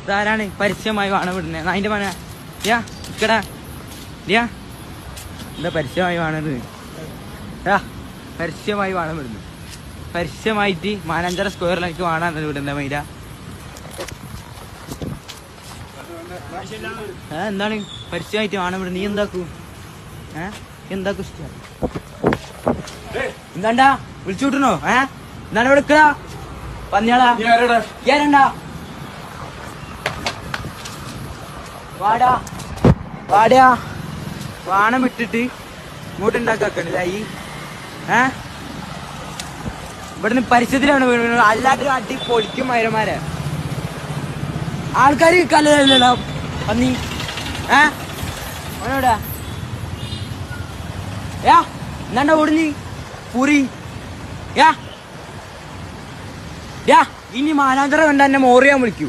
ഇതാരാണ് പരസ്യമായി വാണ വിടുന്നത്? അതിന്റെ മന ഇക്കടാ എന്താ പരസ്യമായി വാണത്? പരസ്യമായി വാണം വിടുന്നു. പരസ്യമായിട്ട് മാനാഞ്ചിറ സ്ക്വയറിലേക്ക് വാണാണ് വിടുന്നത് മൈര. എന്താണ് പരസ്യമായിട്ട് വാണം വിടുന്നത്? നീ എന്താക്കൂ? എന്താക്കും ഇഷ്ടം? എന്താണ്ടാ വിളിച്ചു വിട്ടണോ? എന്താണ് വിളിക്കടാ പന്നിയാളാ? കേരണ്ടാ വാടാ വാടാ. വാണം വിട്ടിട്ട് ഇങ്ങോട്ട് ഉണ്ടാക്കാക്കണ്ടായി. ഇവിടുന്ന് പരിസരത്തിലാണ് വീണത്. അല്ലാത്തൊരു അടി പൊളിക്കും മൈരന്മാരെ. ആൾക്കാര് കല്ലല്ലോ പന്നി. ഓനോടാ എന്നാണ്ടാ ഓടുന്നി പൂരി. ഇനി മാനാന്തരം കണ്ട എന്നെ മോറിയാൻ വിളിക്കൂ.